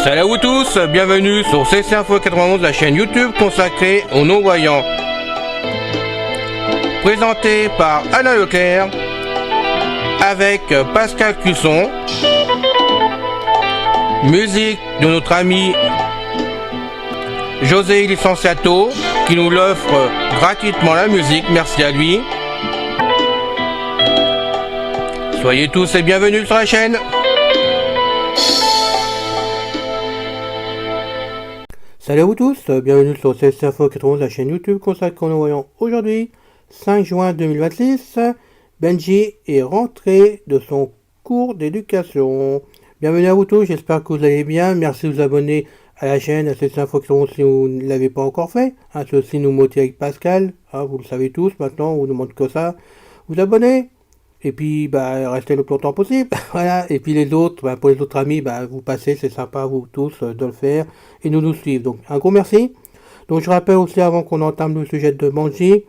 Salut à vous tous, bienvenue sur CC Info 91, la chaîne YouTube consacrée aux non-voyants. Présenté par Alain Leclerc, avec Pascal Cusson, musique de notre ami José Licenciato, qui nous l'offre gratuitement la musique, merci à lui. Soyez tous et bienvenus sur la chaîne. Salut à vous tous, bienvenue sur CC Info 91, la chaîne YouTube consacrée aux non-voyants. Aujourd'hui, 5 juin 2026, Benji est rentré de son cours d'éducation. Bienvenue à vous tous, j'espère que vous allez bien. Merci de vous abonner à la chaîne à CC Info 91 si vous ne l'avez pas encore fait. Ceci nous motive avec Pascal, vous le savez tous maintenant, on vous demande que ça. Vous abonnez. Et puis, restez le plus longtemps possible. Voilà. Et puis les autres, pour les autres amis, vous passez, c'est sympa, vous tous, de le faire. Et nous suivre. Donc, un gros merci. Donc, je rappelle aussi, avant qu'on entame le sujet de Benji,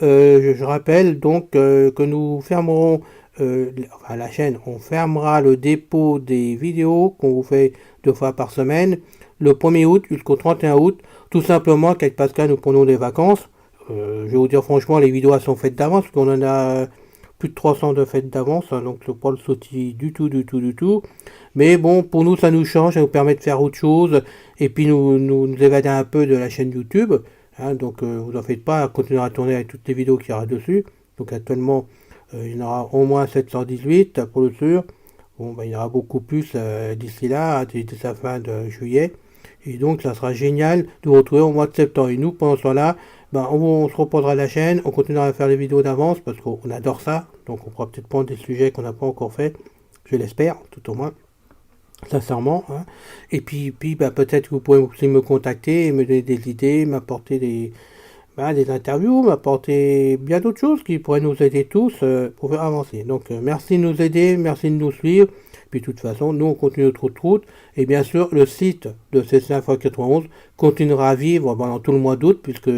je rappelle donc que nous fermerons, la chaîne, on fermera le dépôt des vidéos qu'on vous fait 2 fois par semaine, le 1er août jusqu'au 31 août. Tout simplement, qu'avec Pascal, nous prenons des vacances. Je vais vous dire franchement, les vidéos sont faites d'avance, parce qu'on en a plus de 300 de fêtes d'avance, donc c'est pas le sautis du tout. Mais bon, pour nous, ça nous change, ça nous permet de faire autre chose, et puis nous évader un peu de la chaîne YouTube. Donc vous en faites pas, continuer à tourner avec toutes les vidéos qu'il y aura dessus. Donc actuellement, il y en aura au moins 718 pour le sûr. Bon, il y en aura beaucoup plus d'ici là, d'ici la fin de juillet. Et donc, ça sera génial de vous retrouver au mois de septembre. Et nous, pendant ce temps-là, on se reposera la chaîne, on continuera à faire les vidéos d'avance parce qu'on adore ça. Donc, on pourra peut-être prendre des sujets qu'on n'a pas encore fait. Je l'espère, tout au moins. Sincèrement. Et puis peut-être que vous pourrez aussi me contacter et me donner des idées, m'apporter des interviews, m'apporter bien d'autres choses qui pourraient nous aider tous pour faire avancer. Donc, merci de nous aider, merci de nous suivre. Puis de toute façon, nous on continue notre route. Et bien sûr, le site de CC Info 91 continuera à vivre pendant tout le mois d'août, puisque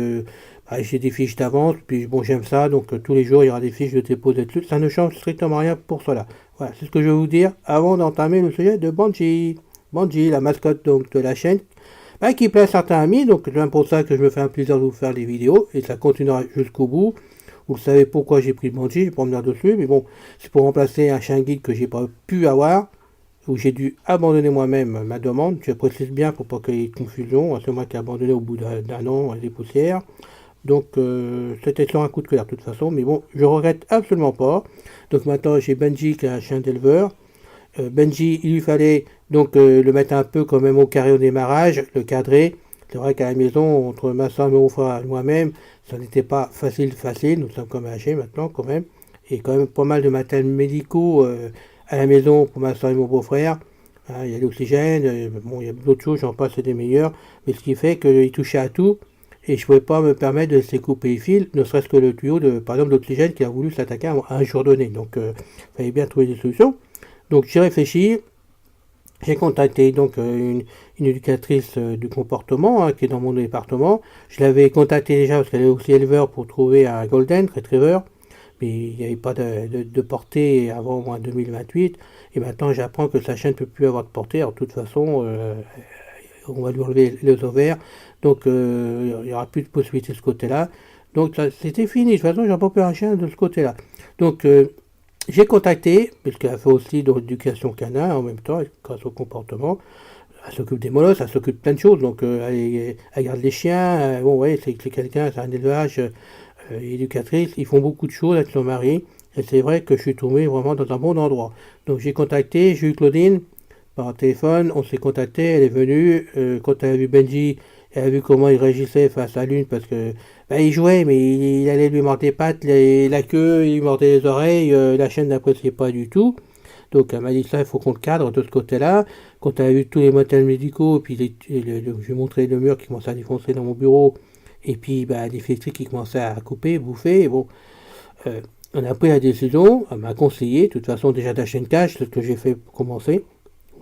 j'ai des fiches d'avance, puis bon, j'aime ça, donc tous les jours il y aura des fiches de déposer dessus. Ça ne change strictement rien pour cela. Voilà, c'est ce que je vais vous dire avant d'entamer le sujet de Benji. Benji, la mascotte donc de la chaîne, qui plaît à certains amis, donc c'est même pour ça que je me fais un plaisir de vous faire des vidéos, et ça continuera jusqu'au bout. Vous savez pourquoi j'ai pris Benji, je vais pas revenir dessus, mais bon, c'est pour remplacer un chien guide que j'ai pas pu avoir, où j'ai dû abandonner moi-même ma demande. Je précise bien pour pas qu'il y ait de confusion, c'est moi qui ai abandonné au bout d'un an des poussières. Donc c'était sur un coup de cœur de toute façon, mais bon, je regrette absolument pas. Donc maintenant j'ai Benji qui est un chien d'éleveur. Benji, il lui fallait donc le mettre un peu quand même au carré au démarrage, le cadrer. C'est vrai qu'à la maison, entre ma soeur, mon frère et moi-même, ça n'était pas facile. Nous sommes comme âgés maintenant quand même. Et quand même pas mal de matériels médicaux à la maison pour ma soeur et mon beau-frère. Il y a l'oxygène, il y a d'autres choses, j'en passe des meilleurs. Mais ce qui fait qu'il touchait à tout. Et je ne pouvais pas me permettre de laisser couper les fils, ne serait-ce que le tuyau, par exemple, d'oxygène qui a voulu s'attaquer à un jour donné. Donc, il fallait bien trouver des solutions. Donc, j'ai réfléchi. J'ai contacté donc une éducatrice du comportement qui est dans mon département. Je l'avais contactée déjà parce qu'elle est aussi éleveur pour trouver un Golden Retriever. Mais il n'y avait pas de portée avant au moins 2028. Et maintenant, j'apprends que sa chaîne ne peut plus avoir de portée. Alors, de toute façon, on va lui enlever les ovaires. Donc, il n'y aura plus de possibilité de ce côté-là. Donc, c'était fini. De toute façon, j'ai pas peur un chien de ce côté-là. Donc, j'ai contacté, puisqu'elle fait aussi de l'éducation canin en même temps, grâce au comportement. Elle s'occupe des molosses, elle s'occupe de plein de choses. Donc, elle garde les chiens. C'est quelqu'un, c'est un élevage éducatrice. Ils font beaucoup de choses avec son mari. Et c'est vrai que je suis tombé vraiment dans un bon endroit. Donc, j'ai contacté, j'ai eu Claudine par téléphone. On s'est contacté, elle est venue. Quand elle a vu Benji, elle a vu comment il réagissait face à l'une, parce que il jouait, mais il allait lui mordre les pattes, la queue, il lui mordait les oreilles, la chaîne n'appréciait pas du tout. Donc elle m'a dit ça, il faut qu'on le cadre de ce côté-là. Quand elle a vu tous les matériels médicaux, et puis je lui ai montré le mur qui commençait à défoncer dans mon bureau, et puis les fils électriques qui commençaient à couper, bouffer, bon. On a pris la décision, elle m'a conseillé, de toute façon déjà d'acheter une cage, c'est ce que j'ai fait pour commencer.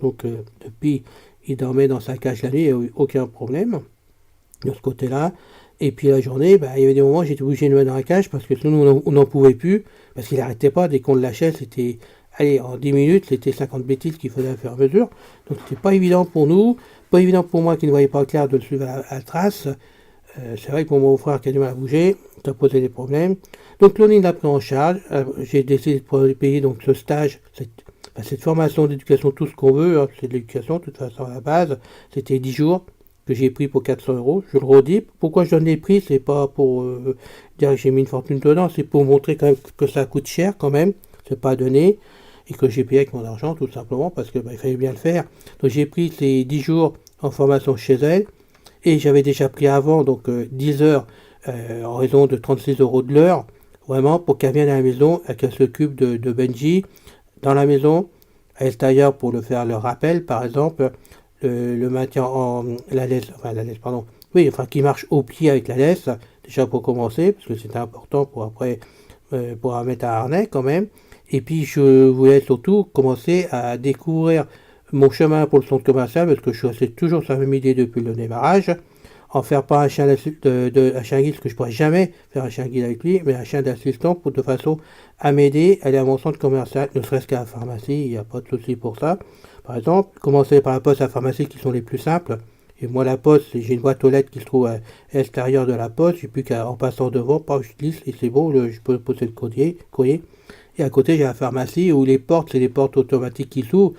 Donc depuis, il dormait dans sa cage la nuit, il n'y a eu aucun problème de ce côté-là. Et puis la journée, il y avait des moments où j'étais obligé de le mettre dans la cage parce que sinon on n'en pouvait plus, parce qu'il n'arrêtait pas, dès qu'on le lâchait, c'était allez, en 10 minutes, c'était 50 bêtises qu'il faisait à faire mesure. Donc c'était pas évident pour nous, pas évident pour moi qui ne voyais pas clair de le suivre à la trace. C'est vrai que pour mon frère qui a du mal à bouger, ça posait des problèmes. Donc Clonin l'a pris en charge. J'ai décidé de payer donc ce stage, cette formation d'éducation, tout ce qu'on veut, hein, c'est de l'éducation, de toute façon à la base. C'était 10 jours que j'ai pris pour 400 euros. Je le redis. Pourquoi je donne des prix? C'est pas pour dire que j'ai mis une fortune dedans, c'est pour montrer quand même que ça coûte cher quand même. C'est pas donné. Et que j'ai payé avec mon argent, tout simplement, parce que il fallait bien le faire. Donc j'ai pris ces 10 jours en formation chez elle. Et j'avais déjà pris avant, donc 10 heures, en raison de 36 euros de l'heure, vraiment, pour qu'elle vienne à la maison et qu'elle s'occupe de Benji dans la maison, à l'extérieur pour le faire le rappel, par exemple, le maintien en la laisse, pardon, oui, enfin, qui marche au pied avec la laisse, déjà pour commencer, parce que c'est important pour après, pour mettre un harnais quand même. Et puis, je voulais surtout commencer à découvrir mon chemin pour le centre commercial, parce que je suis resté toujours sur la même idée depuis le démarrage, en faire pas un chien un chien guide, parce que je pourrais jamais faire un chien guide avec lui, mais un chien d'assistant pour de façon à m'aider à aller à mon centre commercial, ne serait-ce qu'à la pharmacie, il n'y a pas de souci pour ça. Par exemple, commencer par la poste à la pharmacie qui sont les plus simples. Et moi, la poste, j'ai une boîte aux lettres qui se trouve à l'extérieur de la poste, j'ai plus qu'en passant devant, pas je glisse et c'est bon, je peux poser le courrier. Et à côté, j'ai la pharmacie où les portes, c'est des portes automatiques qui s'ouvrent.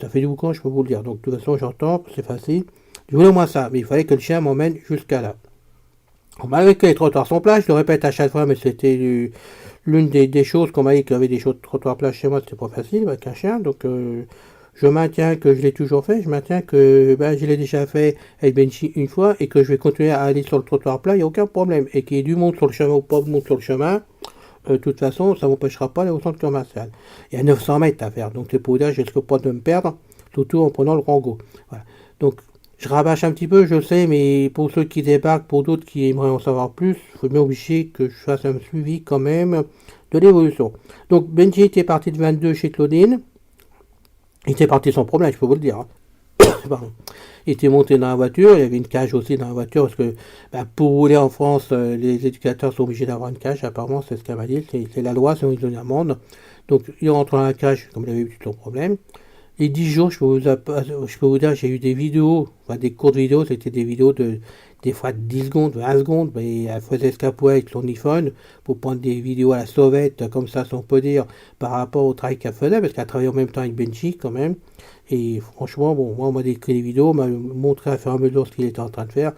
Ça fait du boucan, je peux vous le dire. Donc, de toute façon, j'entends, c'est facile. Je voulais au moins ça, mais il fallait que le chien m'emmène jusqu'à là. Alors, malgré que les trottoirs sont plats, je le répète à chaque fois, mais c'était l'une des choses qu'on m'a dit qu'il y avait des trottoirs plats chez moi, c'était pas facile avec un chien. Donc, je maintiens que je l'ai toujours fait. Je maintiens que je l'ai déjà fait avec Benji une fois et que je vais continuer à aller sur le trottoir plat, il n'y a aucun problème. Et qu'il y ait du monde sur le chemin ou pas de monde sur le chemin, de toute façon, ça ne m'empêchera pas d'aller au centre commercial. Il y a 900 mètres à faire, donc c'est pour dire que je risque pas de me perdre, surtout en prenant le Rango. Voilà. Donc, je rabâche un petit peu, je sais, mais pour ceux qui débarquent, pour d'autres qui aimeraient en savoir plus, il faut bien obligé que je fasse un suivi quand même de l'évolution. Donc, Benji était parti de 22 chez Claudine. Il était parti sans problème, je peux vous le dire. Hein. Pardon. Il était monté dans la voiture, il y avait une cage aussi dans la voiture, parce que pour rouler en France, les éducateurs sont obligés d'avoir une cage, apparemment, c'est ce qu'elle m'a dit, c'est la loi, sinon ils donnent une amende. Donc il rentre dans la cage, comme il avait eu sans problème. Les 10 jours, je peux vous dire, j'ai eu des vidéos, enfin des courtes vidéos, c'était des vidéos de des fois de 10 secondes, 20 secondes, mais elle faisait ce qu'elle pouvait avec son iPhone pour prendre des vidéos à la sauvette, comme ça, si on peut dire, par rapport au travail qu'elle faisait, parce qu'elle travaillait en même temps avec Benji quand même. Et franchement, bon, moi, on m'a décrit les vidéos, on m'a montré à faire à mesure ce qu'il était en train de faire.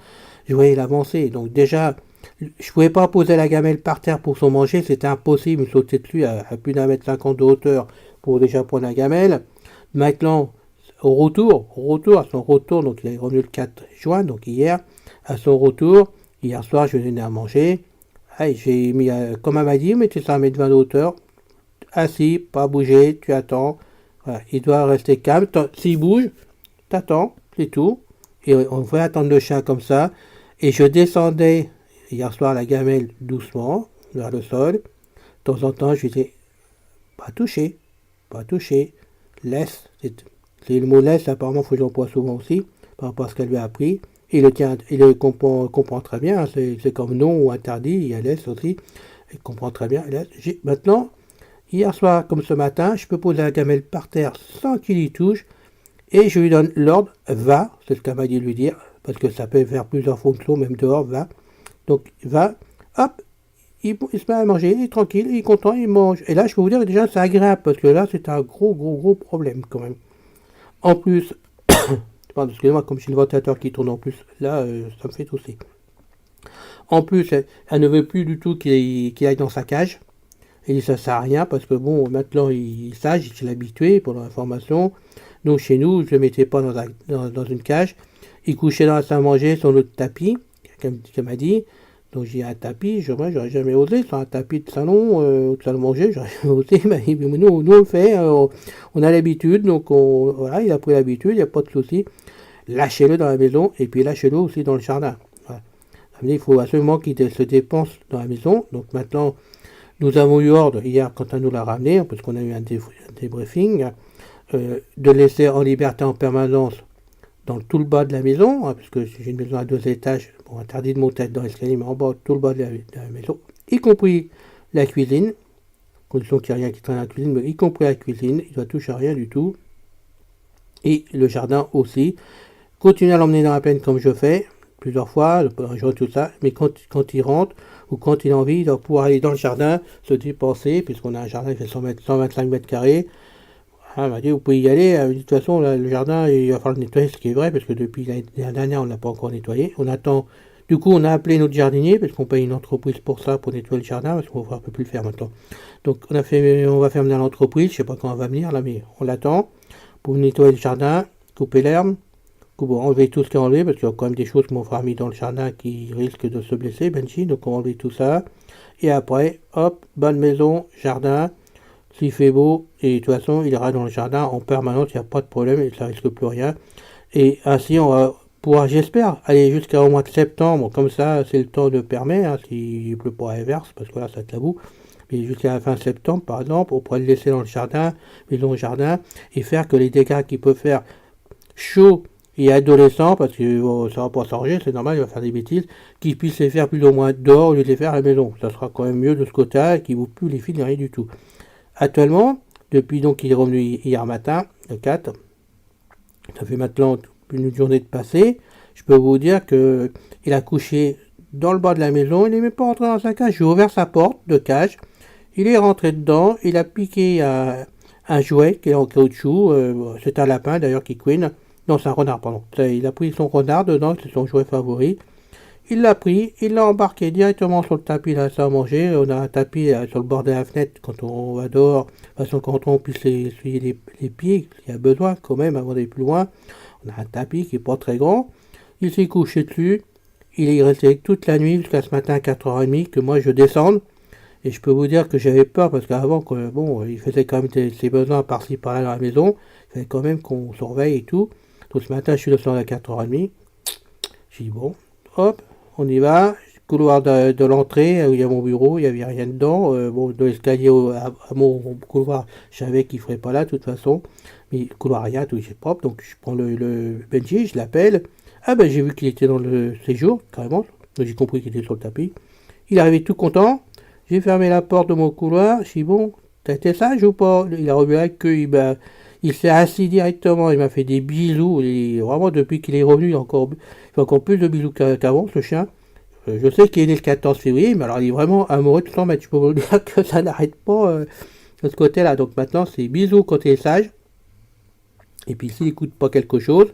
Je voyais l'avancée. Donc déjà, je pouvais pas poser la gamelle par terre pour son manger, c'était impossible. Il me sautait dessus à plus d'un mètre 50 de hauteur pour déjà prendre la gamelle. Maintenant, à son retour, donc il est revenu le 4 juin, donc hier, à son retour, hier soir, je venais à manger. J'ai mis, comme elle m'a dit, mettez ça à 1,20 m de hauteur, assis, pas bouger, tu attends. Voilà, il doit rester calme. S'il bouge, t'attends, c'est tout. Et on va attendre le chien comme ça. Et je descendais hier soir la gamelle doucement vers le sol. De temps en temps, je disais, pas toucher, pas toucher, laisse. C'est le mot laisse, apparemment, il faut que j'emploie souvent aussi, par rapport à ce qu'elle lui a appris. Il le comprend très bien, c'est comme non ou interdit, il y a laisse aussi. Il comprend très bien. Maintenant, hier soir, comme ce matin, je peux poser la gamelle par terre sans qu'il y touche, et je lui donne l'ordre, va, c'est ce qu'elle m'a dit de lui dire, parce que ça peut faire plusieurs fonctions, même dehors, va. Donc, va, hop, il se met à manger, il est tranquille, il est content, il mange. Et là, je peux vous dire, déjà, c'est agréable, parce que là, c'est un gros problème, quand même. En plus, pardon, excusez-moi, comme j'ai le ventilateur qui tourne en plus, là, ça me fait tousser. En plus, elle ne veut plus du tout qu'il aille dans sa cage. Elle dit ça sert à rien parce que bon, maintenant il sage, il s'est habitué pendant la formation. Nous, chez nous, je ne le mettais pas dans une cage. Il couchait dans la salle à manger sur notre tapis, comme m'a dit. Donc j'ai un tapis, j'aurais jamais osé, sur un tapis de salon, de salle à manger, j'aurais jamais osé. Mais nous, on le fait, on a l'habitude, donc voilà, il a pris l'habitude, il n'y a pas de souci. Lâchez-le dans la maison et puis lâchez-le aussi dans le jardin. Voilà. Il faut absolument qu'il se dépense dans la maison. Donc maintenant, nous avons eu ordre hier quand elle nous l'a ramené, parce qu'on a eu un débriefing, de laisser en liberté en permanence dans tout le bas de la maison, hein, parce que j'ai une maison à 2 étages, bon, interdit de monter dans l'escalier, mais en bas, tout le bas de la maison, y compris la cuisine. condition qu'il n'y ait rien qui traîne à la cuisine, mais y compris la cuisine, il doit toucher à rien du tout. Et le jardin aussi. Continuez à l'emmener dans la plaine comme je fais, plusieurs fois, je vois tout ça, mais quand il rentre, ou quand il a envie, il doit pouvoir aller dans le jardin, se dépenser, puisqu'on a un jardin qui fait 125 mètres carrés. Ah, m'a dit, vous pouvez y aller, de toute façon, là, le jardin, il va falloir le nettoyer, ce qui est vrai, parce que depuis l'année dernière, on ne l'a pas encore nettoyé. On attend, du coup, on a appelé notre jardinier, parce qu'on paye une entreprise pour ça, pour nettoyer le jardin, parce qu'on ne peut plus le faire maintenant. Donc, on va faire venir l'entreprise, je ne sais pas quand on va venir, là, mais on l'attend, pour nettoyer le jardin, couper l'herbe, enlever tout ce qu'il y a enlevé, parce qu'il y a quand même des choses que mon frère a mis dans le jardin qui risquent de se blesser, Benji, donc on va enlever tout ça. Et après, hop, bonne maison, jardin, s'il fait beau, et de toute façon, il ira dans le jardin en permanence, il n'y a pas de problème, et ça risque plus rien. Et ainsi, on va pouvoir, j'espère, aller jusqu'au mois de septembre, comme ça, c'est le temps de permet, hein, s'il pleut pas à l'inverse, parce que là, ça va être la boue. Mais jusqu'à la fin septembre, par exemple, on pourrait le laisser dans le jardin, maison jardin, et faire que les dégâts qu'il peut faire chaud et adolescent, parce que ça va pas s'arranger, c'est normal, il va faire des bêtises, qu'il puisse les faire plus ou moins dehors au lieu de les faire à la maison. Ça sera quand même mieux de ce côté-là, et qu'il ne vous pue les fils ni rien du tout. Actuellement, depuis donc qu'il est revenu hier matin, le 4, ça fait maintenant une journée de passé, je peux vous dire que il a couché dans le bas de la maison, il n'est même pas rentré dans sa cage, j'ai ouvert sa porte de cage, il est rentré dedans, il a piqué un jouet qui est en caoutchouc, c'est un lapin d'ailleurs qui couine, non c'est un renard pardon, il a pris son renard dedans, c'est son jouet favori, il l'a pris, il l'a embarqué directement sur le tapis là, ça à manger, on a un tapis sur le bord de la fenêtre quand on va dehors, de toute façon quand on puisse essuyer les pieds, s'il y a besoin quand même avant d'aller plus loin, on a un tapis qui est pas très grand, il s'est couché dessus, il est resté toute la nuit jusqu'à ce matin à 4h30 que moi je descende. Et je peux vous dire que j'avais peur parce qu'avant, bon, il faisait quand même ses besoins par-ci par-là dans la maison. Il fallait quand même qu'on surveille et tout. Donc ce matin, je suis descendu à 4h30. J'ai dit bon, hop, on y va. Couloir de l'entrée où il y a mon bureau, il n'y avait rien dedans. Bon, de l'escalier à mon couloir, je savais qu'il ne ferait pas là de toute façon. Mais le couloir, rien, tout est propre. Donc je prends le Benji, je l'appelle. Ah ben j'ai vu qu'il était dans le séjour, carrément. Donc j'ai compris qu'il était sur le tapis. Il est arrivé tout content. J'ai fermé la porte de mon couloir, je dis bon, t'as été sage ou pas? Il a revu la queue, il s'est assis directement, il m'a fait des bisous, et vraiment depuis qu'il est revenu, il fait encore plus de bisous qu'avant, ce chien. Je sais qu'il est né le 14 février, mais alors il est vraiment amoureux de 100 mètres, je peux vous dire que ça n'arrête pas de ce côté-là. Donc maintenant c'est bisous quand il est sage, et puis s'il n'écoute pas quelque chose,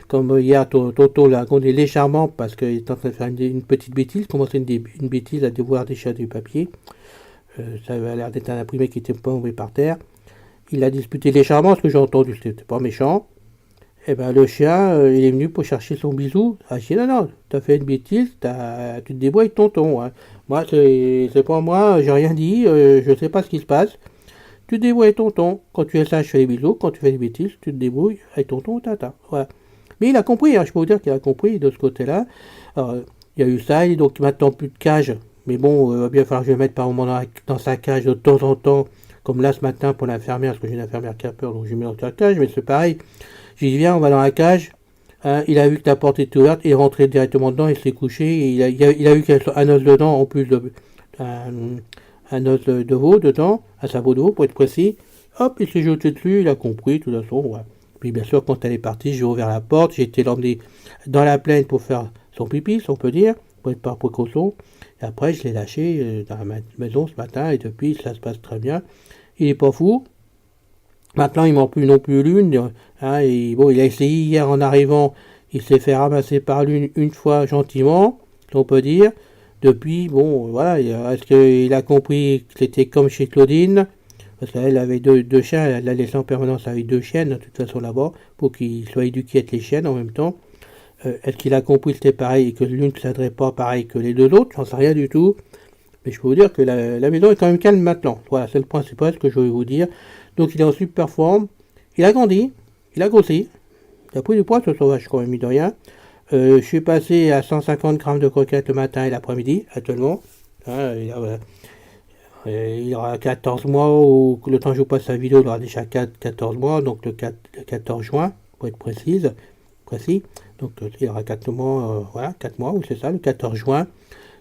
comme hier Toto l'a grondé légèrement parce qu'il est en train de faire une petite bêtise, commencer une bêtise à devoir déchirer du papier. Ça avait l'air d'être un imprimé qui était pas tombé par terre. Il a disputé légèrement, ce que j'ai entendu, c'était pas méchant. Et ben le chien, il est venu pour chercher son bisou. Ah, je dis non, t'as fait une bêtise, tu te débrouilles avec tonton. Hein. Moi, c'est pas moi, j'ai rien dit, je sais pas ce qui se passe. Tu te débrouilles avec tonton. Quand tu es sage, je fais des bisous. Quand tu fais des bêtises, tu te débrouilles avec tonton ou tata. Voilà. Mais il a compris, hein, je peux vous dire qu'il a compris de ce côté-là. Alors, il y a eu ça, et donc maintenant plus de cage. Mais bon, il va bien falloir que je le mette par moment dans sa cage de temps en temps. Comme là ce matin pour l'infirmière, parce que j'ai une infirmière qui a peur, donc je mets dans sa cage. Mais c'est pareil. J'ai dit viens, on va dans la cage. Hein, il a vu que la porte était ouverte, il est rentré directement dedans, il s'est couché. Et il a vu qu'il y avait un os dedans, en plus un os de veau dedans, un sabot de veau pour être précis. Hop, il s'est jeté dessus, il a compris, de toute façon, voilà. Puis bien sûr, quand elle est partie, j'ai ouvert la porte, j'ai été l'emmener dans la plaine pour faire son pipi, si on peut dire, pour être par précaution. Et après, je l'ai lâché dans la maison ce matin, et depuis, ça se passe très bien. Il est pas fou. Maintenant, il ne mord plus non plus l'une. Hein, et bon, il a essayé hier en arrivant, il s'est fait ramasser par l'une une fois gentiment, si on peut dire. Depuis, bon, voilà, est-ce qu'il a compris que c'était comme chez Claudine? Parce qu'elle avait deux chiens, elle l'a laissé en permanence avec deux chiennes, de toute façon là-bas, pour qu'ils soient éduqués avec les chiennes en même temps. Est-ce qu'il a compris que c'était pareil et que l'une ne s'adresse pas pareil que les deux autres? J'en sais rien du tout. Mais je peux vous dire que la maison est quand même calme maintenant. Voilà, c'est le principal, ce que je voulais vous dire. Donc il est en super forme. Il a grandi, il a grossi. Il a pris du poids, ce sauvage, quand même, mis de rien. Je suis passé à 150 grammes de croquettes le matin et l'après-midi, actuellement. Hein, il aura 14 mois, ou le temps que je vous passe la vidéo, il aura déjà 14 mois, donc le 14 juin, pour être précis. Donc il aura 4 mois, voilà, 4 mois, oui c'est ça, le 14 juin.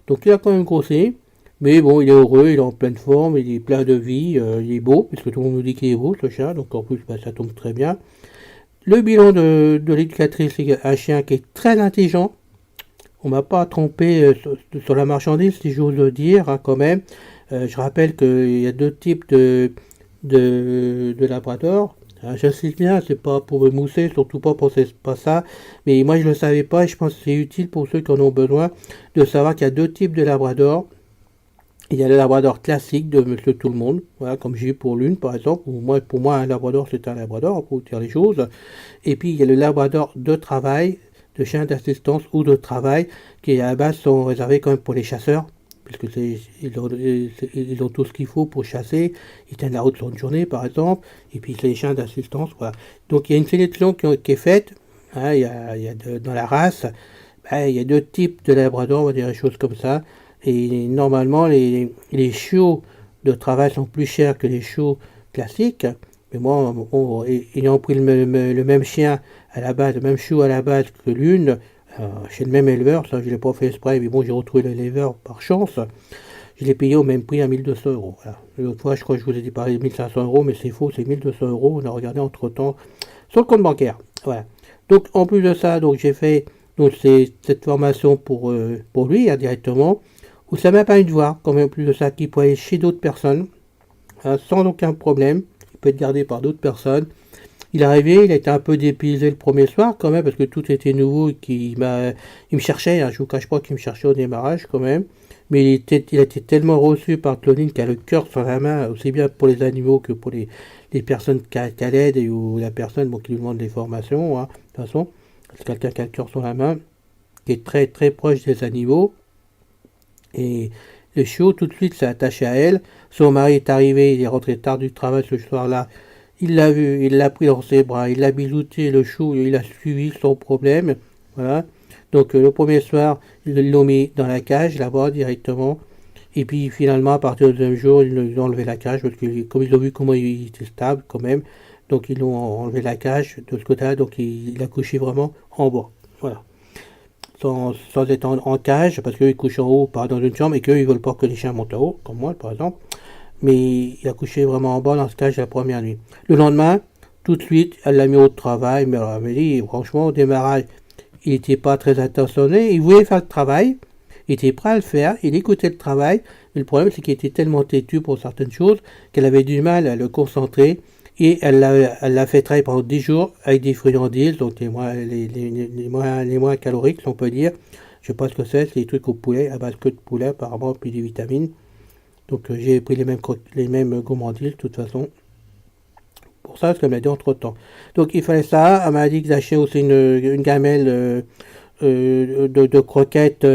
Donc il a quand même grossi, Mais bon, il est heureux, il est en pleine forme, il est plein de vie, il est beau, puisque tout le monde nous dit qu'il est beau, ce chat, donc en plus, bah, ça tombe très bien. Le bilan de l'éducatrice, c'est un chien qui est très intelligent. On m'a pas trompé sur la marchandise, si j'ose le dire, hein, quand même. Je rappelle qu'il y a deux types de labrador. J'insiste bien, c'est pas pour me mousser, surtout pas pour pas ça. Mais moi, je le savais pas et je pense que c'est utile pour ceux qui en ont besoin de savoir qu'il y a deux types de labrador. Il y a le labrador classique de Monsieur Tout le Monde, voilà, comme j'ai eu pour l'une par exemple. Pour moi, un labrador c'est un labrador, pour dire les choses. Et puis il y a le labrador de travail, de chien d'assistance ou de travail, qui à la base sont réservés quand même pour les chasseurs, puisque ils ont tout ce qu'il faut pour chasser. Ils tiennent la route sur une journée par exemple. Et puis c'est les chiens d'assistance, voilà. Donc il y a une sélection qui est faite. Hein, dans la race, il y a deux types de labrador, on va dire des choses comme ça. Et normalement, les chiots de travail sont plus chers que les chiots classiques. Mais moi, ayant pris le même chien à la base, le même chiot à la base que l'une, chez le même éleveur, ça je ne l'ai pas fait exprès, mais bon, j'ai retrouvé l'éleveur par chance. Je l'ai payé au même prix à 1200 euros. Voilà. L'autre fois, je crois que je vous ai dit parler de 1500 euros, mais c'est faux, c'est 1200 euros. On a regardé entre temps sur le compte bancaire. Voilà. Donc, en plus de ça, donc j'ai fait cette formation pour lui directement. Où ça m'a permis de voir, quand même plus de ça, qu'il peut aller chez d'autres personnes, hein, sans aucun problème. Il peut être gardé par d'autres personnes. Il est arrivé, il a été un peu dépaysé le premier soir, quand même, parce que tout était nouveau et il me cherchait, hein, je vous cache pas qu'il me cherchait au démarrage, quand même. Mais il a été tellement reçu par Claudine qui a le cœur sur la main, aussi bien pour les animaux que pour les personnes qu'elle aide ou la personne qui lui demande des formations, hein, de toute façon. C'est quelqu'un qui a le cœur sur la main, qui est très très proche des animaux. Et le chiot tout de suite s'est attaché à elle. Son mari est arrivé, il est rentré tard du travail ce soir-là. Il l'a vu, il l'a pris dans ses bras, il l'a bisouté, le chiot, il a suivi sans problème. Voilà. Donc le premier soir, ils l'ont mis dans la cage là-bas directement. Et puis finalement, à partir du deuxième jour, ils ont enlevé la cage parce que comme ils ont vu comment il était stable quand même, donc ils l'ont enlevé la cage de ce côté-là, donc il a couché vraiment en bas. Voilà. Sans être en cage, parce qu'ils couchent en haut, pas dans une chambre, et qu'eux, ils veulent pas que les chiens montent en haut, comme moi, par exemple. Mais il a couché vraiment en bas dans ce cage la première nuit. Le lendemain, tout de suite, elle l'a mis au travail, mais alors, elle m'a dit, franchement, au démarrage, il n'était pas très attentionné, il voulait faire le travail, il était prêt à le faire, il écoutait le travail, mais le problème, c'est qu'il était tellement têtu pour certaines choses, qu'elle avait du mal à le concentrer, et elle l'a fait travailler pendant 10 jours avec des friandises, donc les moins caloriques, si on peut dire. Je sais pas ce que c'est des trucs au poulet, à base que de poulet apparemment, puis des vitamines. Donc j'ai pris les mêmes gourmandises de toute façon. Pour ça, ce qu'elle m'a dit entre temps. Donc il fallait ça, elle m'a dit que j'achetais aussi une gamelle de croquettes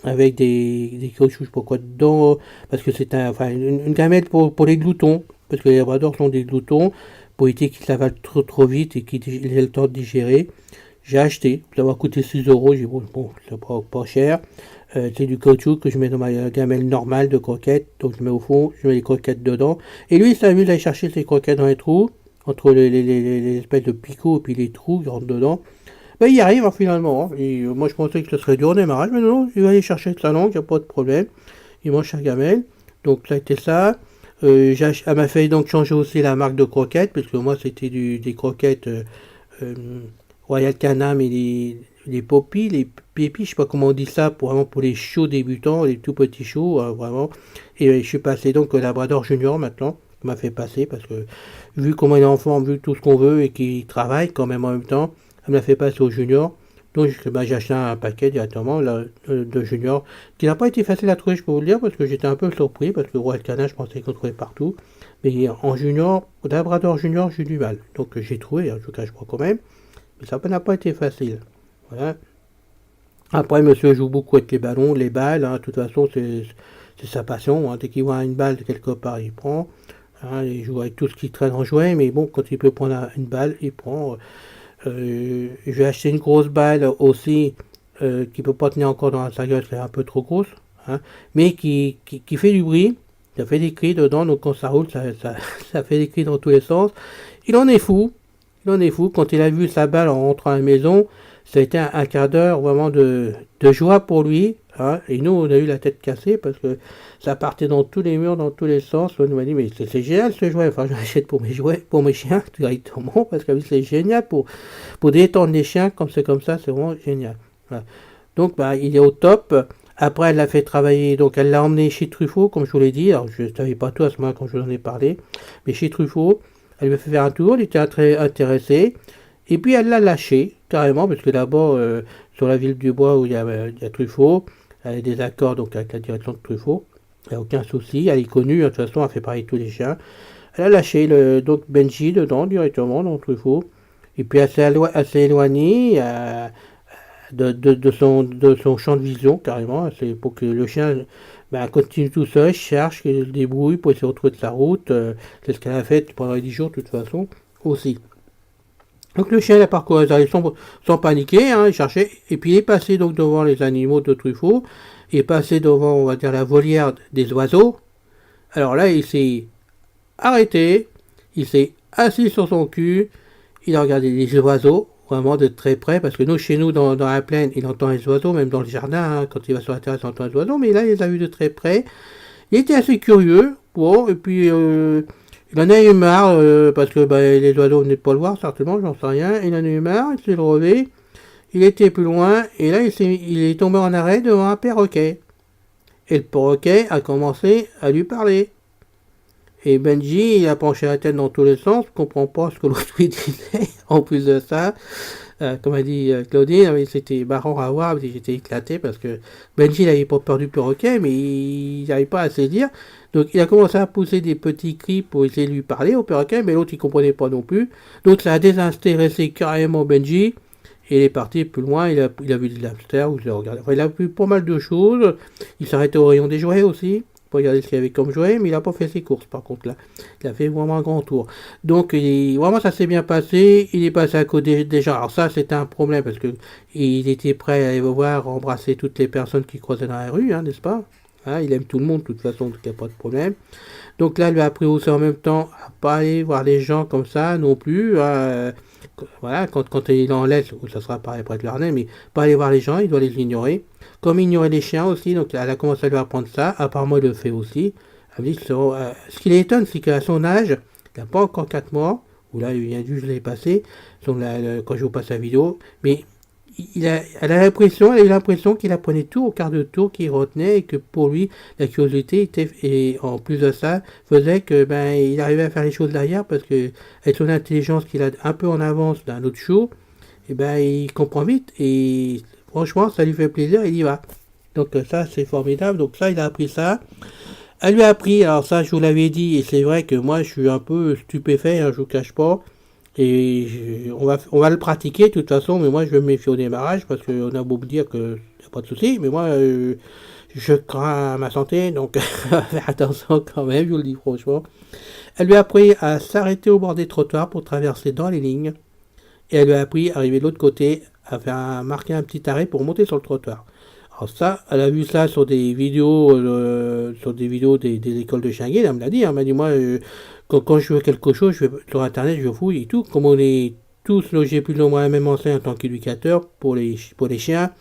avec des caoutchoucs, je sais pas quoi dedans, parce que c'est une gamelle pour les gloutons. Parce que les labradors sont des gloutons, pour éviter qu'ils s'avalent trop vite et qu'ils aient le temps de digérer. J'ai acheté, ça m'a coûté 6 euros, j'ai dit bon, c'est pas cher. C'est du caoutchouc que je mets dans ma gamelle normale de croquettes, donc je mets au fond, je mets les croquettes dedans. Et lui, il s'amuse à aller chercher ses croquettes dans les trous, entre les espèces de picots et puis les trous qui rentrent dedans. Ben, il y arrive hein, finalement. Hein. Et, moi, je pensais que ce serait dur au démarrage, mais non, il va aller chercher sa langue, il n'y a pas de problème. Il mange sa gamelle, donc ça a été ça. Elle m'a fait donc changer aussi la marque de croquettes, parce que moi c'était des croquettes Royal Canin, mais les poppies, les pépis, je sais pas comment on dit ça, vraiment pour les chiots débutants, les tout petits chiots, vraiment. Et je suis passé donc au Labrador Junior maintenant, qui m'a fait passer, parce que vu comment il est en forme, vu tout ce qu'on veut, et qu'il travaille quand même en même temps, elle m'a fait passer au Junior. Donc j'ai acheté un paquet directement là, de Junior, qui n'a pas été facile à trouver, je peux vous le dire, parce que j'étais un peu surpris, parce que Royal Canin, je pensais qu'on trouvait partout. Mais en Junior, au Labrador Junior, j'ai du mal. Donc j'ai trouvé, hein, je vous cache pas quand même, mais ça n'a pas été facile. Voilà. Après, monsieur joue beaucoup avec les ballons, les balles, hein, de toute façon, c'est sa passion. Hein. Dès qu'il voit une balle quelque part, il prend. Hein, il joue avec tout ce qui traîne en jouet, mais bon, quand il peut prendre une balle, il prend. Je vais acheter une grosse balle aussi qui peut pas tenir encore dans sa gueule, c'est un peu trop grosse, hein, mais qui fait du bruit, ça fait des cris dedans, donc quand ça roule, ça fait des cris dans tous les sens. Il en est fou, quand il a vu sa balle en rentrant à la maison, ça a été un quart d'heure vraiment de joie pour lui, Hein, et nous, on a eu la tête cassée parce que ça partait dans tous les murs, dans tous les sens. On m'a dit, mais c'est génial ce jouet. Enfin, je l'achète pour mes jouets, pour mes chiens directement parce que c'est génial pour détendre les chiens. Comme c'est comme ça, c'est vraiment génial. Voilà. Donc, bah, il est au top. Après, elle l'a fait travailler. Donc, elle l'a emmené chez Truffaut, comme je vous l'ai dit. Alors, je ne savais pas tout à ce moment quand je vous en ai parlé. Mais chez Truffaut, elle lui a fait faire un tour. Il était très intéressé. Et puis, elle l'a lâché, carrément, parce que d'abord, sur la ville du Bois où il y a Truffaut, elle a des accords donc, avec la direction de Truffaut. Il n'y a aucun souci. Elle est connue, de toute façon, elle fait pareil tous les chiens. Elle a lâché donc Benji dedans, directement, dans Truffaut. Et puis, elle s'est éloignée de son champ de vision, carrément. C'est pour que le chien continue tout seul, cherche, qu'il se débrouille pour essayer de retrouver de sa route. C'est ce qu'elle a fait pendant les 10 jours, de toute façon, aussi. Donc le chien il a parcouru les allées sans paniquer, hein, il cherchait, et puis il est passé donc devant les animaux de Truffaut, il est passé devant, on va dire, la volière des oiseaux. Alors là, il s'est arrêté, il s'est assis sur son cul, il a regardé les oiseaux, vraiment de très près, parce que nous, chez nous, dans la plaine, il entend les oiseaux, même dans le jardin, hein, quand il va sur la terrasse, il entend les oiseaux, mais là, il les a vus de très près. Il était assez curieux, bon, et puis il en a eu marre, parce que les oiseaux venaient pas le voir, certainement, j'en sais rien. Il en a eu marre, il s'est levé, il était plus loin, et là, il est tombé en arrêt devant un perroquet. Et le perroquet a commencé à lui parler. Et Benji, il a penché la tête dans tous les sens, ne comprend pas ce que l'autre lui disait. En plus de ça, comme a dit Claudine, c'était marrant à voir, j'étais éclaté parce que Benji n'avait pas peur du perroquet, mais il n'arrivait pas à se dire. Donc il a commencé à pousser des petits cris pour essayer de lui parler au perroquet, mais l'autre il comprenait pas non plus. Donc ça a désintéressé carrément Benji, et il est parti plus loin, il a vu des hamsters, ou il a regardé. Enfin, il a vu pas mal de choses, il s'arrêtait au rayon des jouets aussi, pour regarder ce qu'il y avait comme jouet, mais il n'a pas fait ses courses par contre là. Il a fait vraiment un grand tour. Donc vraiment ça s'est bien passé, il est passé à côté des gens. Alors ça c'était un problème parce que il était prêt à aller voir, embrasser toutes les personnes qui croisaient dans la rue, hein, n'est-ce pas? Hein, il aime tout le monde de toute façon, donc il n'y a pas de problème. Donc là, il lui a appris aussi en même temps à pas aller voir les gens comme ça non plus. Voilà, quand il en laisse, ça sera pareil près de l'arnais, mais pas aller voir les gens, il doit les ignorer. Comme ignorer les chiens aussi, donc elle a commencé à lui apprendre ça. Apparemment, il le fait aussi. Elle dit que ce qui l'étonne, c'est qu'à son âge, il n'a pas encore 4 mois, ou là, il vient juste les passer, quand je vous passe la vidéo, mais elle a eu l'impression qu'il apprenait tout au quart de tour, qu'il retenait, et que pour lui, la curiosité était, et en plus de ça, faisait que il arrivait à faire les choses derrière, parce que avec son intelligence qu'il a un peu en avance d'un autre show, et il comprend vite, et franchement, ça lui fait plaisir, il y va. Donc ça, c'est formidable. Donc ça, il a appris ça. Elle lui a appris, alors ça, je vous l'avais dit, et c'est vrai que moi, je suis un peu stupéfait, hein, je vous cache pas. Et on va le pratiquer de toute façon, mais moi je vais me méfier au démarrage parce qu'on a beau me dire qu'il n'y a pas de souci, mais moi je crains ma santé, donc faire attention quand même, je vous le dis franchement. Elle lui a appris à s'arrêter au bord des trottoirs pour traverser dans les lignes, et elle lui a appris à arriver de l'autre côté, à marquer un petit arrêt pour monter sur le trottoir. Alors ça, elle a vu ça sur des vidéos, des écoles de chien guide, elle me l'a dit, elle m'a dit moi, quand je veux quelque chose, je vais sur internet, je fouille et tout. Comme on est tous logés plus ou moins à la même enseigne en tant qu'éducateur pour les chiens,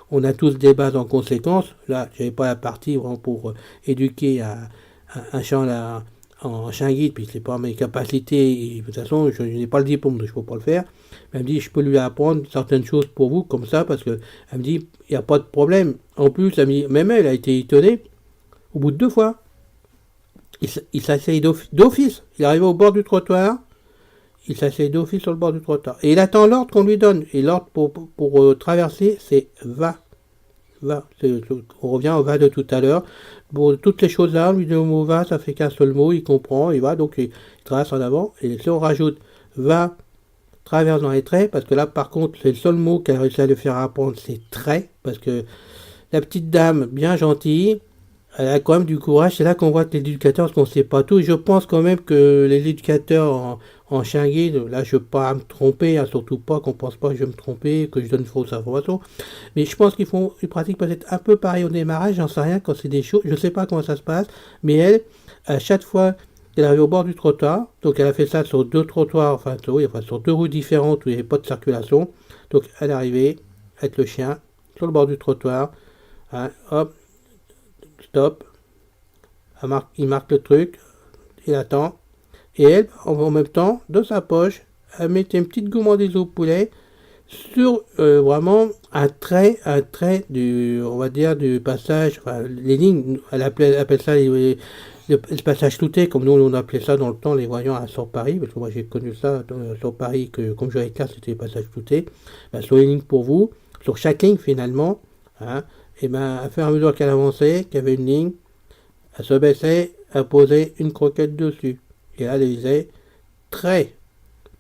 on a tous des bases en conséquence. Là, j'avais pas la partie vraiment pour éduquer un chien en chien guide, puis c'est pas mes capacités, et de toute façon, je n'ai pas le diplôme, donc je peux pas le faire. Elle me dit, je peux lui apprendre certaines choses pour vous, comme ça, parce que elle me dit, il n'y a pas de problème. En plus, elle me dit, même elle a été étonnée, au bout de 2 fois. Il s'asseye d'office. Il arrive au bord du trottoir. Il s'asseye d'office sur le bord du trottoir. Et il attend l'ordre qu'on lui donne. Et l'ordre pour traverser, c'est va. Va. On revient au va de tout à l'heure. Pour toutes les choses là, on lui dit le mot va, ça fait qu'un seul mot, il comprend, il va, donc il traverse en avant. Et si on rajoute va, traverse dans les traits, parce que là par contre, c'est le seul mot qu'elle a réussi à le faire apprendre, c'est trait, parce que la petite dame, bien gentille, elle a quand même du courage. C'est là qu'on voit que l'éducateur, parce qu'on ne sait pas tout. Je pense quand même que les éducateurs en chien guide, là je ne veux pas me tromper, hein, surtout pas qu'on ne pense pas que je vais me tromper, que je donne fausse information. Mais je pense qu'ils font une pratique peut-être un peu pareil au démarrage, j'en sais rien, quand c'est des choses, je ne sais pas comment ça se passe, mais elle, à chaque fois qu'elle arrive au bord du trottoir, donc elle a fait ça sur 2 trottoirs, sur 2 rues différentes où il n'y avait pas de circulation, donc elle est arrivée avec le chien sur le bord du trottoir, Hein, hop, stop. Il marque le truc, il attend. Et elle, en même temps, dans sa poche, elle mettait une petite gourmandise au poulet sur vraiment un trait du, on va dire, du passage, enfin, les lignes, elle appelle ça le passage touté, comme nous on appelait ça dans le temps, les voyants sur Paris, parce que moi j'ai connu ça sur Paris, que comme je vais classe, c'était le passage touté. Ben, sur les lignes pour vous, sur chaque ligne finalement, hein, et ben, à faire à mesure qu'elle avançait, qu'il y avait une ligne, elle se baissait, elle posait une croquette dessus. Et là, elle disait, trait,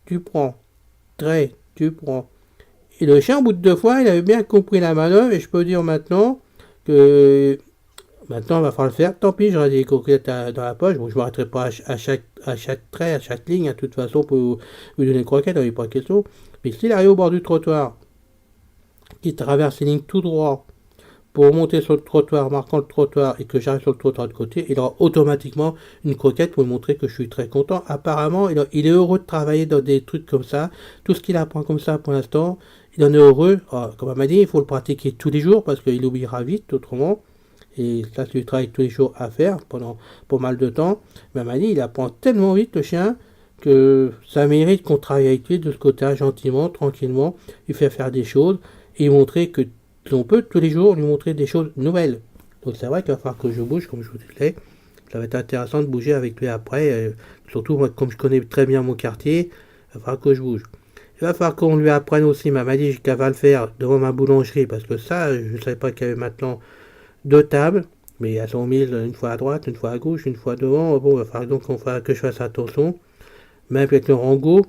tu prends, trait, tu prends. Et le chien, au bout de 2 fois, il avait bien compris la manœuvre, et je peux dire maintenant que maintenant, il va falloir le faire. Tant pis, j'aurai des croquettes dans la poche. Bon, je ne m'arrêterai pas à chaque trait, à chaque ligne, de toute façon, pour vous donner une croquette, il n'y a pas de question. Mais s'il arrive au bord du trottoir, qui traverse les lignes tout droit, pour monter sur le trottoir, marquant le trottoir, et que j'arrive sur le trottoir de côté, il aura automatiquement une croquette pour lui montrer que je suis très content. Apparemment, il est heureux de travailler dans des trucs comme ça. Tout ce qu'il apprend comme ça pour l'instant, il en est heureux. Alors, comme elle m'a dit, il faut le pratiquer tous les jours parce qu'il oubliera vite autrement. Et ça, c'est du travail tous les jours à faire pendant pas mal de temps. Mais elle m'a dit, il apprend tellement vite le chien que ça mérite qu'on travaille avec lui de ce côté-là, gentiment, tranquillement, lui faire faire des choses et montrer que on peut tous les jours lui montrer des choses nouvelles. Donc c'est vrai qu'il va falloir que je bouge, comme je vous disais. Ça va être intéressant de bouger avec lui après. Surtout moi, comme je connais très bien mon quartier, il va falloir que je bouge. Il va falloir qu'on lui apprenne aussi, ma m'a dit qu'elle va le faire devant ma boulangerie, parce que ça, je ne savais pas qu'il y avait maintenant 2 tables, mais elles sont mises une fois à droite, une fois à gauche, une fois devant. Bon, il va falloir donc que je fasse attention. Même avec le rango,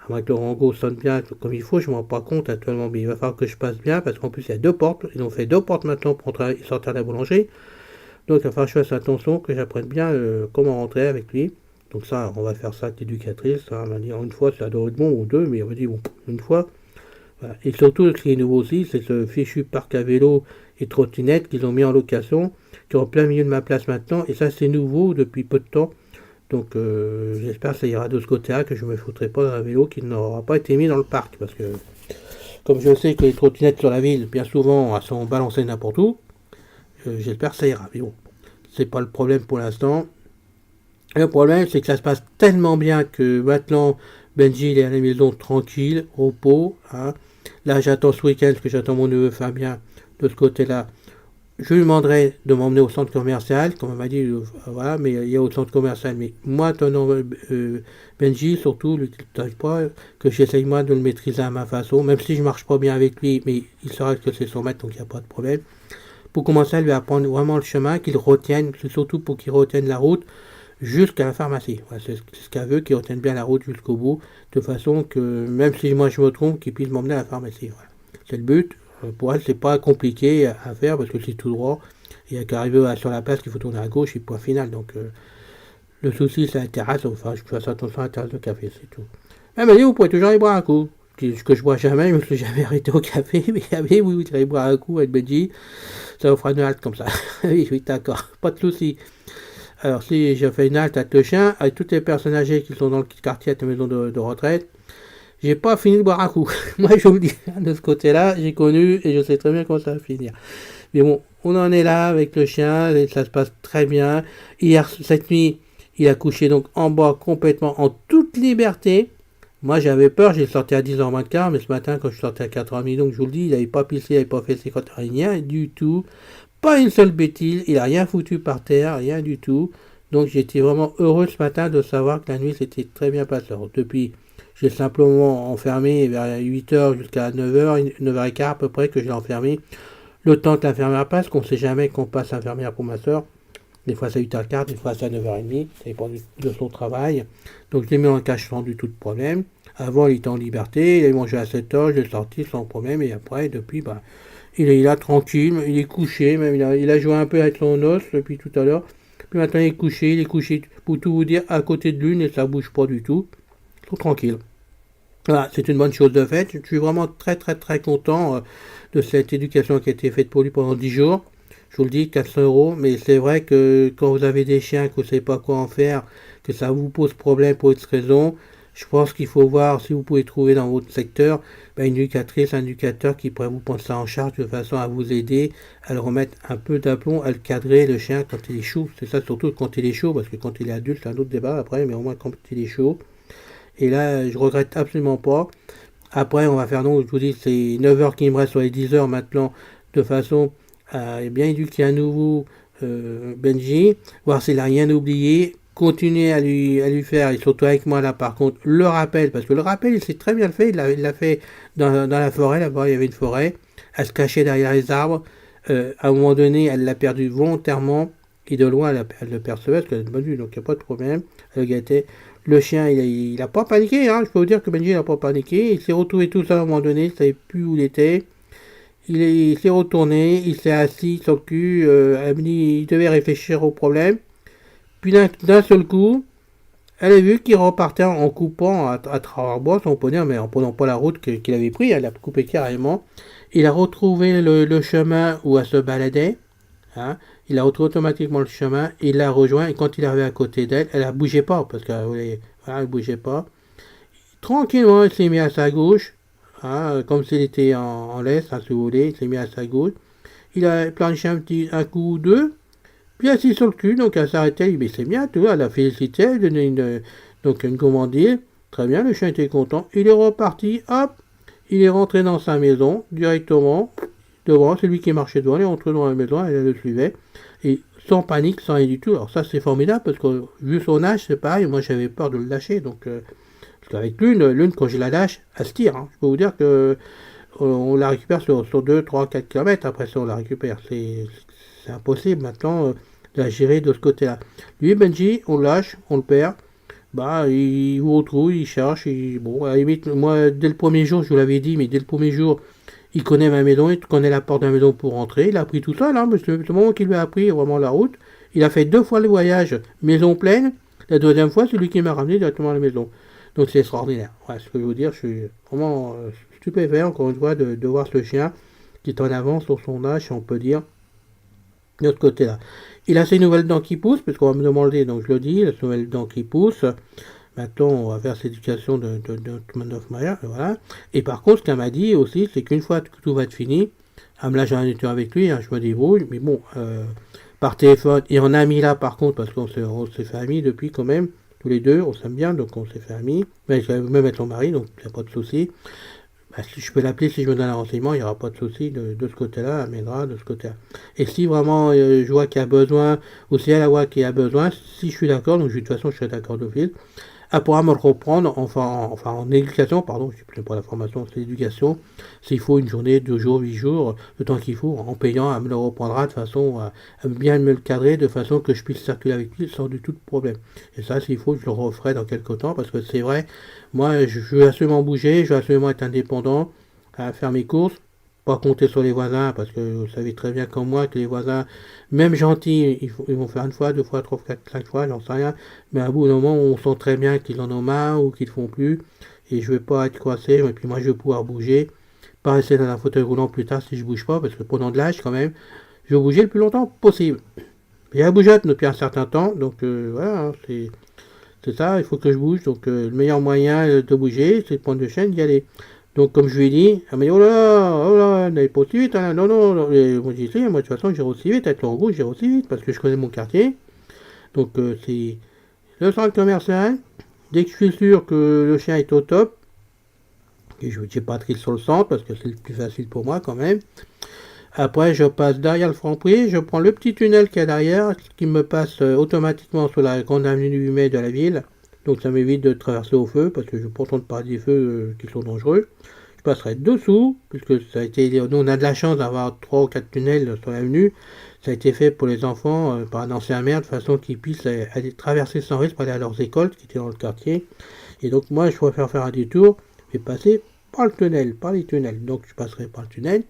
à moins que le rango sonne bien comme il faut, je ne m'en rends pas compte actuellement, mais il va falloir que je passe bien, parce qu'en plus il y a 2 portes. Ils ont fait 2 portes maintenant pour sortir de la boulangerie. Donc il va falloir que je fasse attention, que j'apprenne bien comment rentrer avec lui. Donc ça, on va faire ça avec l'éducatrice. On va dire une fois, ça doit être bon, ou 2, mais on va dire bon, une fois. Voilà. Et surtout, ce qui est nouveau aussi, c'est ce fichu parc à vélo et trottinette qu'ils ont mis en location, qui est en plein milieu de ma place maintenant. Et ça, c'est nouveau depuis peu de temps. Donc j'espère que ça ira de ce côté-là, que je ne me foutrai pas d'un vélo qui n'aura pas été mis dans le parc. Parce que, comme je sais que les trottinettes sur la ville, bien souvent, elles sont balancées n'importe où, j'espère que ça ira. Mais bon, c'est pas le problème pour l'instant. Le problème, c'est que ça se passe tellement bien que maintenant, Benji il est à la maison tranquille, repos. Hein. Là, j'attends ce week-end, parce que j'attends mon neveu Fabien de ce côté-là. Je lui demanderai de m'emmener au centre commercial, comme elle m'a dit, voilà, mais il y a au centre commercial. Mais moi, tenant Benji, surtout, lui, pas, que j'essaye moi de le maîtriser à ma façon, même si je marche pas bien avec lui, mais il saura que c'est son maître, donc il n'y a pas de problème. Pour commencer à lui apprendre vraiment le chemin, qu'il retienne, c'est surtout pour qu'il retienne la route, jusqu'à la pharmacie. Voilà, c'est ce qu'elle veut, qu'il retienne bien la route jusqu'au bout, de façon que même si moi je me trompe, qu'il puisse m'emmener à la pharmacie. Voilà. C'est le but. Pour elle, c'est pas compliqué à faire parce que c'est tout droit. Il n'y a qu'arriver sur la place qu'il faut tourner à gauche et point final. Donc le souci, c'est la terrasse. Enfin, je fasse attention à la terrasse de café, c'est tout. Elle m'a dit, vous pouvez toujours y boire un coup. Ce que je bois jamais, je me suis jamais arrêté au café, mais oui, vous irez boire un coup avec Benji, ça vous fera une halte comme ça. Oui, d'accord, pas de souci. Alors, si j'ai fait une halte avec le chien, avec toutes les personnes âgées qui sont dans le quartier à la maison de retraite, j'ai pas fini de boire un coup. Moi, je vous le dis, de ce côté-là, j'ai connu et je sais très bien comment ça va finir. Mais bon, on en est là avec le chien, et ça se passe très bien. Hier, cette nuit, il a couché donc en bas complètement en toute liberté. Moi, j'avais peur, j'ai sorti à 10h moins de quart, mais ce matin, quand je sortais à 4h30, donc je vous le dis, il n'avait pas pissé, il n'avait pas fait ses côtes, rien du tout. Pas une seule bêtise, il n'a rien foutu par terre, rien du tout. Donc j'étais vraiment heureux ce matin de savoir que la nuit s'était très bien passée. Alors, depuis, j'ai simplement enfermé vers 8h jusqu'à 9h, 9h15 à peu près que je l'ai enfermé. Le temps que l'infirmière passe, qu'on ne sait jamais qu'on passe infirmière pour ma soeur. Des fois c'est à 8h15, des fois c'est à 9h30, ça dépend de son travail. Donc je l'ai mis en cage sans du tout de problème. Avant il était en liberté, il a mangé à 7h, je l'ai sorti sans problème, et après depuis il est là tranquille, il est couché, même il a joué un peu avec son os depuis tout à l'heure. Puis maintenant il est couché pour tout vous dire à côté de l'une et ça bouge pas du tout. Tout tranquille. Voilà, c'est une bonne chose de fait. Je suis vraiment très très très content de cette éducation qui a été faite pour lui pendant 10 jours. Je vous le dis, 400 €, mais c'est vrai que quand vous avez des chiens, que vous ne savez pas quoi en faire, que ça vous pose problème pour X raison, Je pense qu'il faut voir si vous pouvez trouver dans votre secteur une éducatrice, un éducateur qui pourrait vous prendre ça en charge de façon à vous aider à le remettre un peu d'aplomb, à le cadrer, le chien, quand il est chaud. C'est ça surtout quand il est chaud, parce que quand il est adulte, c'est un autre débat après, mais au moins quand il est chaud. Et là, je regrette absolument pas. Après, on va faire donc, je vous dis, c'est 9 heures qui me reste sur les 10 heures maintenant, de façon à bien éduquer à nouveau Benji, voir s'il a rien oublié, continuer à lui faire, et surtout avec moi là par contre, le rappel, parce que le rappel il s'est très bien fait, il l'a fait dans la forêt, là-bas il y avait une forêt, elle se cachait derrière les arbres, à un moment donné elle l'a perdu volontairement, et de loin elle le percevait, parce qu'elle est bonne vue, donc il n'y a pas de problème, elle le gâtait. Le chien, il a pas paniqué, hein. Je peux vous dire que Benji n'a pas paniqué. Il s'est retrouvé tout seul à un moment donné, il ne savait plus où il était. Il s'est retourné, il s'est assis sur le cul, il devait réfléchir au problème. Puis d'un seul coup, elle a vu qu'il repartait en coupant à travers bois son poney, mais en prenant pas la route qu'il avait pris, elle a coupé carrément. Il a retrouvé le chemin où elle se baladait. Hein. Il a retrouvé automatiquement le chemin, il l'a rejoint, et quand il est arrivé à côté d'elle, elle ne bougeait pas, parce qu'elle ne bougeait pas. Tranquillement, il s'est mis à sa gauche, hein, comme s'il était en laisse, hein, si vous voulez, il s'est mis à sa gauche. Il a planché un coup ou deux, puis assis sur le cul, donc elle s'arrêtait, il c'est bien, tout, elle a félicité, elle donnait une commandille, très bien, le chien était content, il est reparti, hop, il est rentré dans sa maison, directement, devant, c'est lui qui marchait devant, il est rentré dans la maison, elle le suivait, et sans panique, sans rien du tout. Alors ça c'est formidable, parce que vu son âge, c'est pareil, moi j'avais peur de le lâcher, donc parce qu'avec l'une, quand je la lâche, elle se tire, hein. Je peux vous dire que on la récupère sur 2, 3, 4 km, après ça on la récupère, c'est impossible maintenant de la gérer de ce côté-là. Lui, Benji, on le lâche, on le perd, bah il vous retrouve, il cherche, bon, à la limite, moi dès le premier jour, je vous l'avais dit, mais dès le premier jour, il connaît ma maison, il connaît la porte de la maison pour rentrer. Il a appris tout seul, hein, c'est le moment qu'il lui a appris vraiment la route. Il a fait 2 fois le voyage, maison pleine. La deuxième fois, c'est lui qui m'a ramené directement à la maison. Donc c'est extraordinaire. Ouais, ce que je veux dire, je suis vraiment stupéfait, encore une fois, de voir ce chien qui est en avance sur son âge, si on peut dire, de l'autre côté-là. Il a ses nouvelles dents qui poussent, puisqu'on va me demander, donc je le dis, les nouvelles dents qui poussent. Maintenant, on va faire cette éducation de Manofmaya, voilà. Et par contre, ce qu'elle m'a dit aussi, c'est qu'une fois que tout va être fini, là j'ai un étudiant avec lui, hein, je me débrouille, mais bon, par téléphone, et en ami là par contre, parce qu'on s'est fait amis depuis quand même, tous les deux, on s'aime bien, donc on s'est fait amis, même avec son mari, donc il n'y a pas de souci. Bah, si je peux l'appeler, si je me donne un renseignement, il n'y aura pas de souci de ce côté-là, elle m'aidera de ce côté-là. Et si vraiment je vois qu'il y a besoin, ou si elle voit qu'il y a besoin, si je suis d'accord, donc de toute façon je serai d'accord d'office, elle pourra me le reprendre, en éducation, pardon, je ne sais pas la formation, c'est l'éducation, s'il faut une journée, 2 jours, 8 jours, le temps qu'il faut, en payant, elle me le reprendra de façon à bien me le cadrer, de façon que je puisse circuler avec lui sans du tout de problème. Et ça, s'il faut, je le referai dans quelques temps, parce que c'est vrai, moi, je veux absolument bouger, je veux absolument être indépendant, à faire mes courses, pas compter sur les voisins, parce que vous savez très bien comme moi que les voisins, même gentils, ils vont faire une fois, 2 fois, 3, 4, 5 fois, j'en sais rien, mais à bout d'un moment, on sent très bien qu'ils en ont marre ou qu'ils ne font plus, et je ne veux pas être coincé, et puis moi je veux pouvoir bouger, pas rester dans un fauteuil roulant plus tard si je bouge pas, parce que pendant de l'âge quand même, je veux bouger le plus longtemps possible. J'ai la bougeotte depuis un certain temps, donc voilà, hein, c'est ça, il faut que je bouge, donc le meilleur moyen de bouger, c'est de prendre le chêne, d'y aller. Donc, comme je lui ai dit, elle m'a dit, oh là, n'allez pas aussi vite, hein, non, non, non. Et moi, j'ai dit, moi, de toute façon, j'irai aussi vite, avec le rouge, j'irai aussi vite, parce que je connais mon quartier. Donc, c'est le centre commercial. Dès que je suis sûr que le chien est au top, et je n'ai pas triste sur le centre, parce que c'est le plus facile pour moi, quand même. Après, je passe derrière le Franprix, je prends le petit tunnel qui est derrière, qui me passe automatiquement sur la grande avenue du 8 mai de la ville. Donc ça m'évite de traverser au feu, parce que je pourtant pas des feux qui sont dangereux. Je passerai dessous, puisque ça a été, nous on a de la chance d'avoir 3 ou 4 tunnels sur l'avenue. Ça a été fait pour les enfants par un ancien maire, de façon qu'ils puissent aller traverser sans risque pour aller à leurs écoles, qui étaient dans le quartier. Et donc moi je préfère faire un détour, et passer par le tunnel, par les tunnels. Donc je passerai par le tunnel.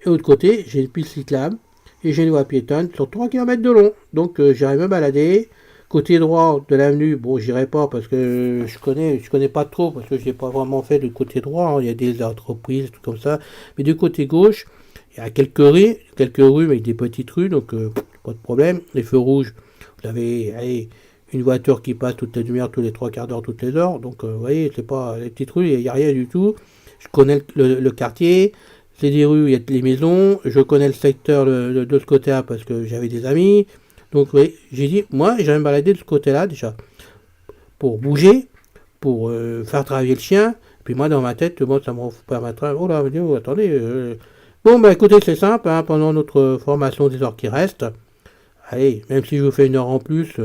Et de l'autre côté, j'ai une piste cyclable, et j'ai une voie piétonne sur 3 km de long. Donc j'irai me balader. Côté droit de l'avenue, bon, j'irai pas parce que je connais pas trop, parce que j'ai pas vraiment fait de côté droit, hein. Il y a des entreprises, tout comme ça. Mais du côté gauche, il y a quelques rues avec des petites rues, donc pas de problème. Les feux rouges, vous avez, allez, une voiture qui passe toutes les demi-heures, tous les 3 quarts d'heure, toutes les heures. Donc, vous voyez, c'est pas les petites rues, il n'y a rien du tout. Je connais le quartier, c'est des rues, il y a les maisons. Je connais le secteur de ce côté-là parce que j'avais des amis. Donc, oui, j'ai dit, moi, j'allais me balader de ce côté-là déjà pour bouger, pour faire travailler le chien. Puis moi, dans ma tête, moi, ça me permettra. Oh là, attendez. Bon, bah écoutez, c'est simple, hein, pendant notre formation des heures qui restent, allez, même si je vous fais 1 heure en plus,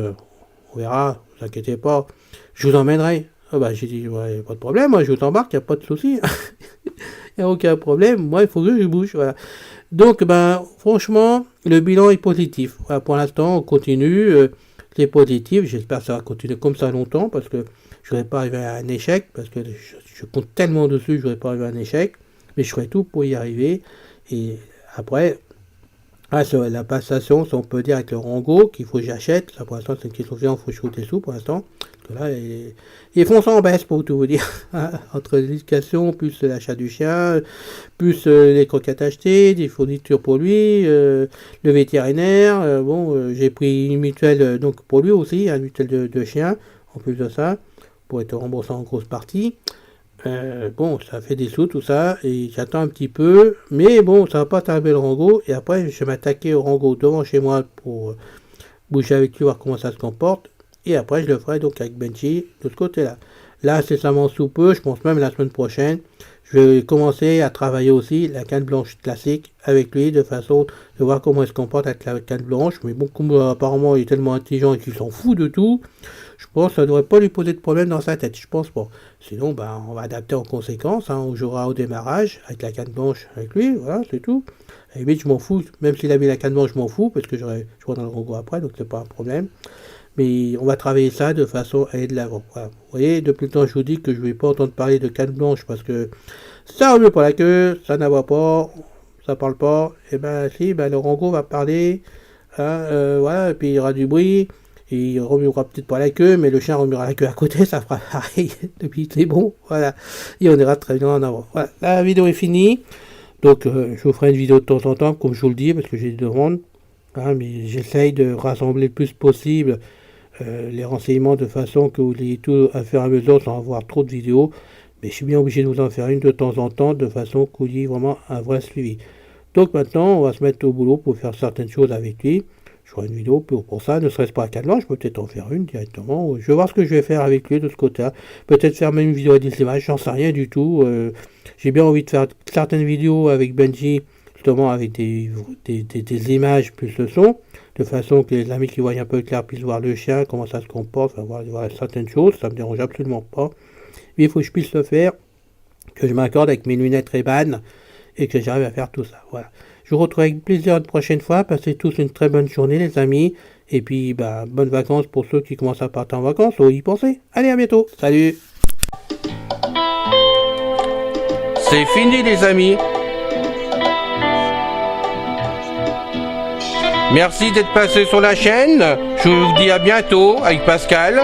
on verra, ne vous inquiétez pas, je vous emmènerai. Ah bah j'ai dit, ouais, pas de problème, moi je vous embarque, il n'y a pas de souci. Il n'y a aucun problème, moi il faut que je bouge, voilà. Donc, ben, franchement, le bilan est positif. Voilà, pour l'instant, on continue, c'est positif, j'espère que ça va continuer comme ça longtemps, parce que je ne voudrais pas arriver à un échec, parce que je compte tellement dessus, je ne voudrais pas arriver à un échec, mais je ferai tout pour y arriver. Et après, sur la passation, si on peut dire avec le Rango, qu'il faut que j'achète, ça pour l'instant c'est une question de il faut que je trouve des sous pour l'instant. Parce que là, les fonds sont en baisse pour tout vous dire. Entre l'éducation, plus l'achat du chien, plus les croquettes achetées, des fournitures pour lui, le vétérinaire. Bon, j'ai pris une mutuelle donc pour lui aussi, une mutuelle de chien, en plus de ça, pour être remboursé en grosse partie. Bon, ça fait des sous tout ça, et j'attends un petit peu, mais bon, ça va pas tarder le Rango, et après je vais m'attaquer au Rango devant chez moi pour bouger avec lui, voir comment ça se comporte, et après je le ferai donc avec Benji de ce côté-là. Là, incessamment sous peu, je pense même la semaine prochaine, je vais commencer à travailler aussi la canne blanche classique avec lui, de façon de voir comment il se comporte avec la canne blanche, mais bon, comme apparemment il est tellement intelligent et qu'il s'en fout de tout, je pense que ça ne devrait pas lui poser de problème dans sa tête, je pense pas. Sinon, ben, on va adapter en conséquence, hein, on jouera au démarrage avec la canne blanche avec lui, voilà, c'est tout. À la limite, je m'en fous, même s'il avait la canne blanche, je m'en fous, parce que je vois dans le Rango après, donc c'est pas un problème. Mais on va travailler ça de façon à aller de l'avant. Voilà. Vous voyez, depuis le temps, je vous dis que je ne vais pas entendre parler de canne blanche, parce que ça remue pas la queue, ça n'aboie pas, ça parle pas, et ben si, ben le Rango va parler, hein, voilà, et puis il y aura du bruit. Et il remuera peut-être pas la queue, mais le chien remuera la queue à côté, ça fera pareil. Depuis c'est bon, voilà. Et on ira très bien en avant. Voilà, la vidéo est finie. Donc je vous ferai une vidéo de temps en temps, comme je vous le dis, parce que j'ai des demandes. Hein, mais j'essaye de rassembler le plus possible les renseignements de façon que vous ayez tout à faire à mesure sans avoir trop de vidéos. Mais je suis bien obligé de vous en faire une de temps en temps, de façon que vous ayez vraiment un vrai suivi. Donc maintenant, on va se mettre au boulot pour faire certaines choses avec lui. Je ferai une vidéo pour ça, ne serait-ce pas à 4 je peux peut-être en faire une directement. Je vais voir ce que je vais faire avec lui de ce côté-là. Peut-être faire même une vidéo à des images, j'en sais rien du tout. J'ai bien envie de faire certaines vidéos avec Benji, justement avec des images plus le son, de façon que les amis qui voient un peu clair puissent voir le chien, comment ça se comporte, enfin, voir certaines choses, ça me dérange absolument pas. Mais il faut que je puisse le faire, que je m'accorde avec mes lunettes Ray-Ban et que j'arrive à faire tout ça. Voilà. Je vous retrouve avec plaisir une prochaine fois. Passez tous une très bonne journée, les amis. Et puis, bah, bonnes vacances pour ceux qui commencent à partir en vacances ou y penser. Allez, à bientôt. Salut. C'est fini, les amis. Merci d'être passé sur la chaîne. Je vous dis à bientôt avec Pascal.